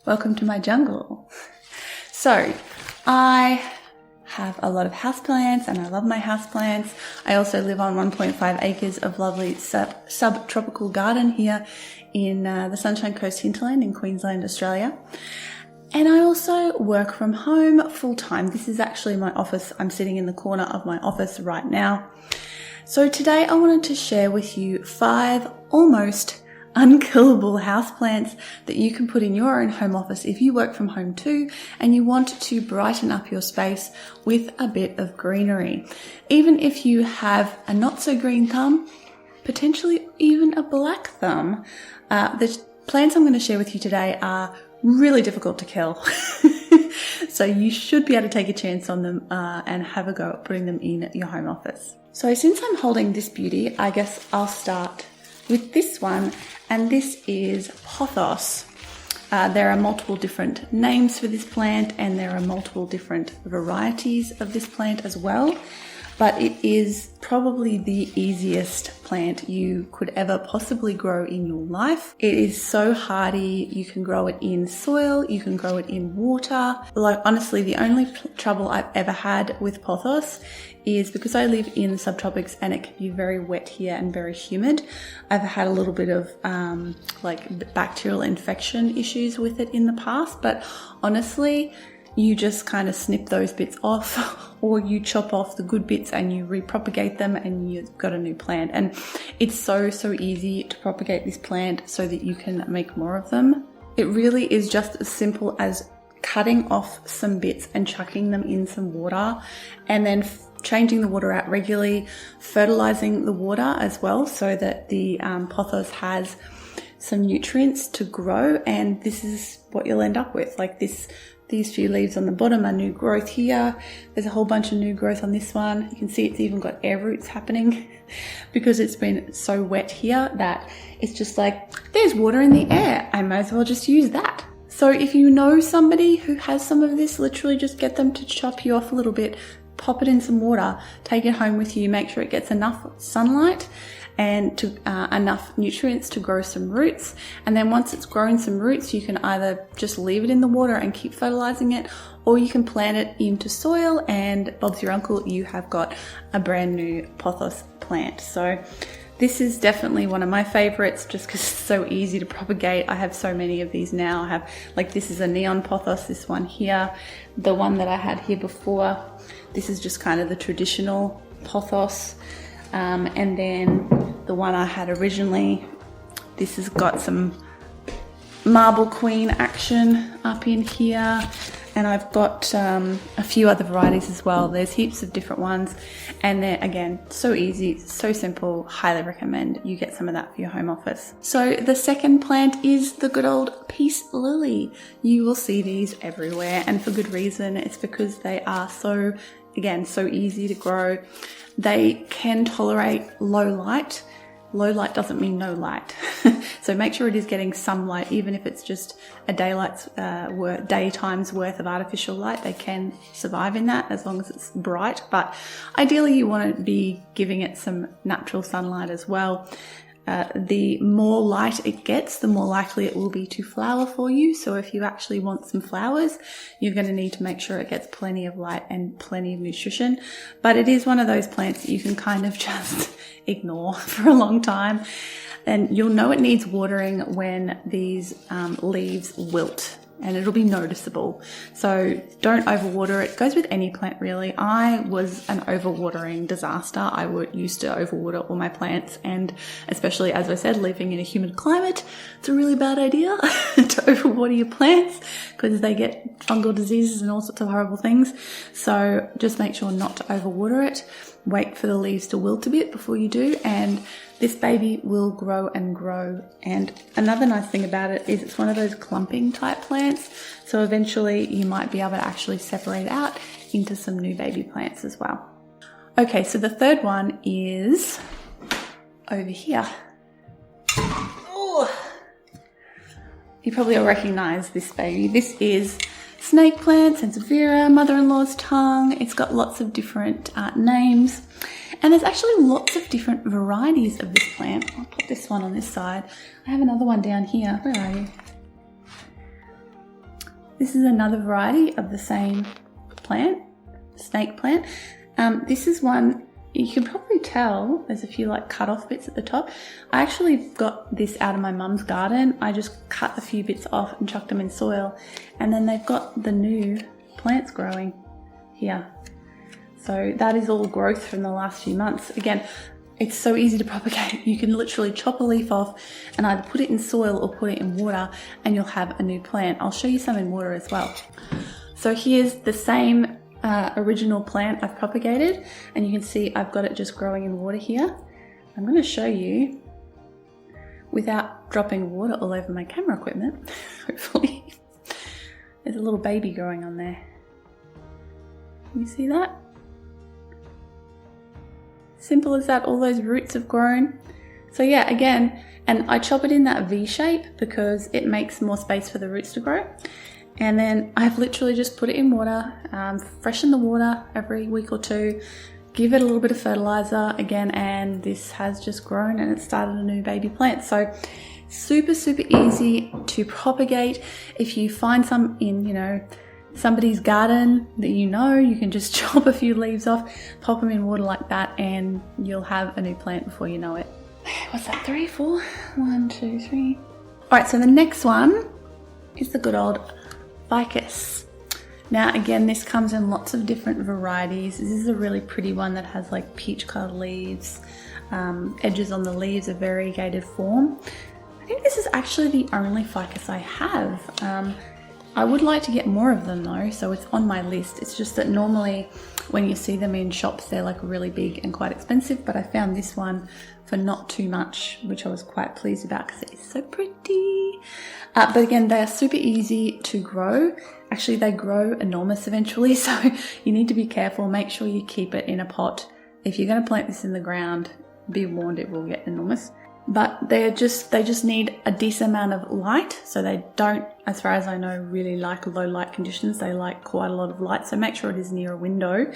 Welcome to my jungle. So I have a lot of houseplants and I love my houseplants. I also live on 1.5 acres of lovely subtropical garden here in the Sunshine Coast hinterland in Queensland, Australia. And I also work from home full time. This is actually my office. I'm sitting in the corner of my office right now. So today I wanted to share with you 5 almost unkillable houseplants that you can put in your own home office if you work from home too and you want to brighten up your space with a bit of greenery. Even if you have a not so green thumb, potentially even a black thumb, the plants I'm going to share with you today are really difficult to kill. So you should be able to take a chance on them and have a go at putting them in your home office. So since I'm holding this beauty, I guess I'll start with this one, and this is Pothos. There are multiple different names for this plant and there are multiple different varieties of this plant as well, but it is probably the easiest plant you could ever possibly grow in your life. It is so hardy. You can grow it in soil, you can grow it in water. Like honestly, the only trouble I've ever had with Pothos is because I live in the subtropics and it can be very wet here and very humid. I've had a little bit of like bacterial infection issues with it in the past, but honestly, you just kind of snip those bits off or you chop off the good bits and you repropagate them and you've got a new plant. And it's so easy to propagate this plant so that you can make more of them. It really is just as simple as cutting off some bits and chucking them in some water and then changing the water out regularly, fertilizing the water as well so that the pothos has some nutrients to grow, and this is what you'll end up with. Like these few leaves on the bottom are new growth here. There's a whole bunch of new growth on this one. You can see it's even got air roots happening because it's been so wet here that it's just like, there's water in the air. I might as well just use that. So if you know somebody who has some of this, literally just get them to chop you off a little bit, pop it in some water, take it home with you, make sure it gets enough sunlight and enough nutrients to grow some roots. And then once it's grown some roots, you can either just leave it in the water and keep fertilizing it, or you can plant it into soil and Bob's your uncle, you have got a brand new pothos plant. So this is definitely one of my favorites just because it's so easy to propagate. I have so many of these now. I have, like, this is a neon pothos, this one here. The one that I had here before, this is just kind of the traditional pothos. And then the one I had originally, this has got some marble queen action up in here. And I've got a few other varieties as well. There's heaps of different ones. And they're, again, so easy, so simple. Highly recommend you get some of that for your home office. So the second plant is the good old peace lily. You will see these everywhere, and for good reason. It's because they are so, again, so easy to grow. They can tolerate low light. Low light doesn't mean no light. So make sure it is getting some light, even if it's just a daytime's worth of artificial light. They can survive in that as long as it's bright, but ideally you want to be giving it some natural sunlight as well. The more light it gets, the more likely it will be to flower for you. So if you actually want some flowers, you're going to need to make sure it gets plenty of light and plenty of nutrition. But it is one of those plants that you can kind of just ignore for a long time. And you'll know it needs watering when these leaves wilt, and it'll be noticeable. So don't overwater it. It goes with any plant really. I was an overwatering disaster. I used to overwater all my plants, and especially, as I said, living in a humid climate, it's a really bad idea to overwater your plants because they get fungal diseases and all sorts of horrible things. So just make sure not to overwater it. Wait for the leaves to wilt a bit before you do, and this baby will grow and grow. And another nice thing about it is it's one of those clumping type plants, so eventually you might be able to actually separate out into some new baby plants as well. Okay, so the third one is over here. Oh, you probably all recognize this baby. This is snake plant, Sansevieria, mother-in-law's tongue. It's got lots of different names, and there's actually lots of different varieties of this plant. I'll put this one on this side. I have another one down here. Where are you? This is another variety of the same plant, snake plant. This is one, you can probably tell there's a few like cut off bits at the top. I actually got this out of my mum's garden. I just cut a few bits off and chucked them in soil, and then they've got the new plants growing here. So that is all growth from the last few months. Again, it's so easy to propagate. You can literally chop a leaf off and either put it in soil or put it in water and you'll have a new plant. I'll show you some in water as well. So here's the same original plant I've propagated, and you can see I've got it just growing in water here. I'm going to show you without dropping water all over my camera equipment, hopefully. There's a little baby growing on there. Can you see that? Simple as that, all those roots have grown. So yeah, again, and I chop it in that V shape because it makes more space for the roots to grow. And then I've literally just put it in water, freshen the water every week or two, give it a little bit of fertilizer again, and this has just grown and it started a new baby plant. So super, super easy to propagate. If you find some in, somebody's garden that you can just chop a few leaves off, pop them in water like that, and you'll have a new plant before you know it. What's that, 3, 4? 1, 2, 3. All right, so the next one is the good old Ficus. Now again, this comes in lots of different varieties. This is a really pretty one that has like peach colored leaves. Edges on the leaves are variegated form. I think this is actually the only Ficus I have. I would like to get more of them though, so it's on my list. It's just that normally when you see them in shops, they're like really big and quite expensive, but I found this one for not too much, which I was quite pleased about because it is so pretty. But again, they are super easy to grow. Actually, they grow enormous eventually, so you need to be careful. Make sure you keep it in a pot. If you're going to plant this in the ground, be warned it will get enormous. But they just need a decent amount of light, so they don't, as far as I know, really like low light conditions. They like quite a lot of light, so make sure it is near a window.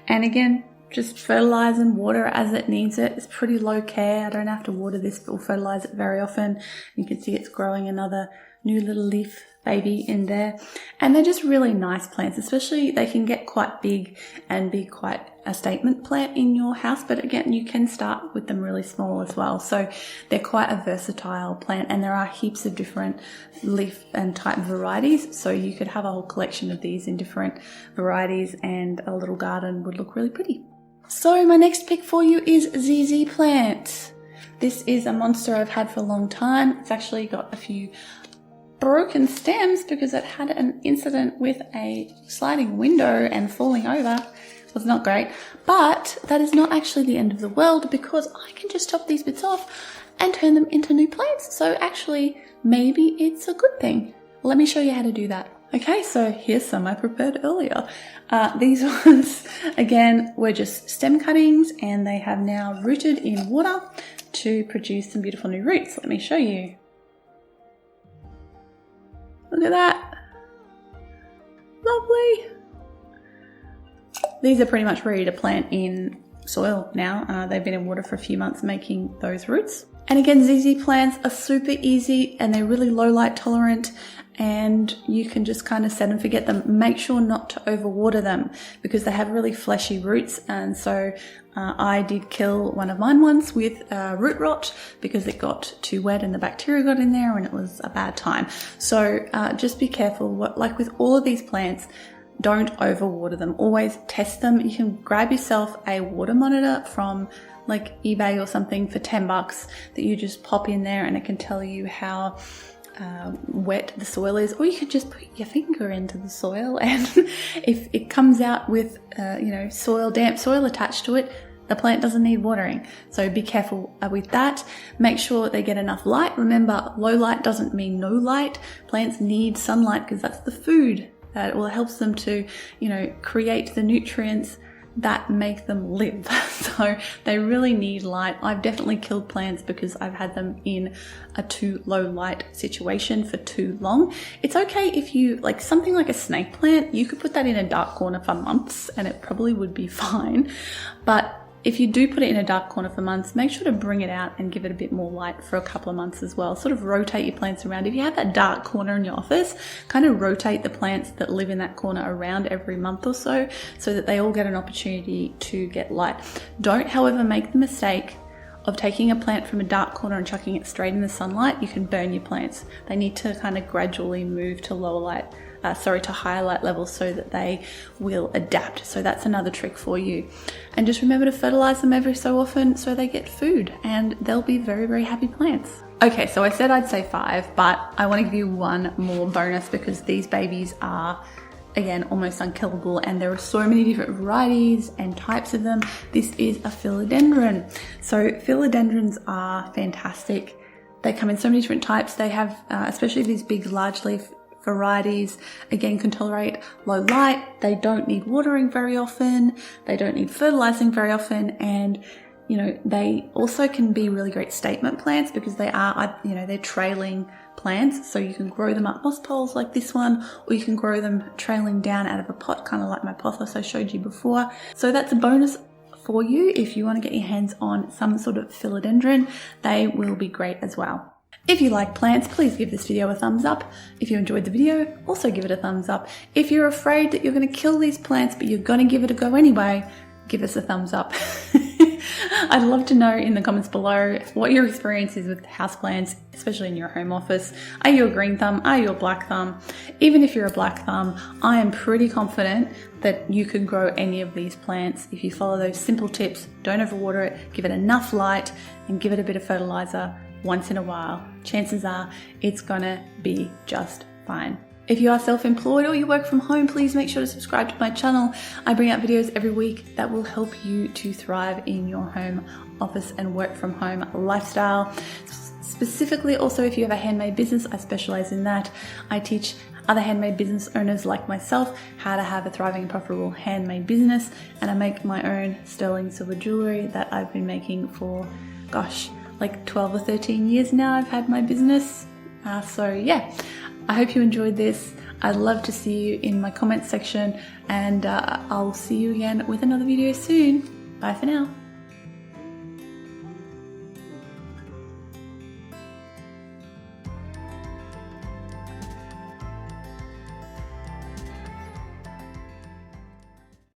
And again, just fertilize and water as it needs it. It's pretty low care. I don't have to water this or fertilize it very often. You can see it's growing another new little leaf baby in there. And they're just really nice plants, especially they can get quite big and be quite a statement plant in your house. But again, you can start with them really small as well. So they're quite a versatile plant, and there are heaps of different leaf and type varieties. So you could have a whole collection of these in different varieties, and a little garden would look really pretty. So my next pick for you is ZZ plant. This is a monster I've had for a long time. It's actually got a few broken stems because it had an incident with a sliding window and falling over. It was not great, but that is not actually the end of the world because I can just chop these bits off and turn them into new plants. So actually, maybe it's a good thing. Let me show you how to do that. Okay, so here's some I prepared earlier. These ones, again, were just stem cuttings, and they have now rooted in water to produce some beautiful new roots. Let me show you. Look at that. Lovely. These are pretty much ready to plant in soil now. They've been in water for a few months making those roots. And again, ZZ plants are super easy and they're really low light tolerant, and you can just kind of set and forget them. Make sure not to overwater them because they have really fleshy roots, and so I did kill one of mine once with root rot because it got too wet and the bacteria got in there and it was a bad time. So just be careful. Like with all of these plants, don't overwater them. Always test them. You can grab yourself a water monitor from like eBay or something for $10 that you just pop in there, and it can tell you how wet the soil is, or you could just put your finger into the soil, and if it comes out with damp soil attached to it, the plant doesn't need watering. So be careful with that. Make sure they get enough light. Remember, low light doesn't mean no light. Plants need sunlight because that's the food that helps them to create the nutrients that make them live. So they really need light. I've definitely killed plants because I've had them in a too low light situation for too long. It's okay if you, like something like a snake plant, you could put that in a dark corner for months and it probably would be fine. But if you do put it in a dark corner for months, make sure to bring it out and give it a bit more light for a couple of months as well. Sort of rotate your plants around. If you have that dark corner in your office, kind of rotate the plants that live in that corner around every month or so that they all get an opportunity to get light. Don't, however, make the mistake of taking a plant from a dark corner and chucking it straight in the sunlight. You can burn your plants. They need to kind of gradually move to to higher light levels so that they will adapt. So that's another trick for you. And just remember to fertilize them every so often so they get food, and they'll be very, very happy plants. Okay, so I said I'd say 5, but I want to give you one more bonus because these babies are, again, almost unkillable, and there are so many different varieties and types of them. This is a philodendron. So philodendrons are fantastic. They come in so many different types. They have, especially these big large leaf varieties, again, can tolerate low light. They don't need watering very often. They don't need fertilizing very often. And, you know, they also can be really great statement plants because they are, you know, they're trailing plants. So you can grow them up moss poles like this one, or you can grow them trailing down out of a pot, kind of like my pothos I showed you before. So that's a bonus for you if you want to get your hands on some sort of philodendron. They will be great as well. If you like plants, please give this video a thumbs up. If you enjoyed the video, also give it a thumbs up. If you're afraid that you're going to kill these plants, but you're going to give it a go anyway, give us a thumbs up. I'd love to know in the comments below what your experience is with houseplants, especially in your home office. Are you a green thumb? Are you a black thumb? Even if you're a black thumb, I am pretty confident that you can grow any of these plants if you follow those simple tips. Don't overwater it, give it enough light, and give it a bit of fertilizer once in a while. Chances are it's gonna be just fine. If you are self-employed or you work from home, please make sure to subscribe to my channel. I bring out videos every week that will help you to thrive in your home office and work from home lifestyle. Specifically, also, if you have a handmade business, I specialize in that. I teach other handmade business owners like myself how to have a thriving and profitable handmade business, and I make my own sterling silver jewellery that I've been making for, gosh, like 12 or 13 years now. I've had my business. So yeah, I hope you enjoyed this. I'd love to see you in my comments section, and I'll see you again with another video soon. Bye for now.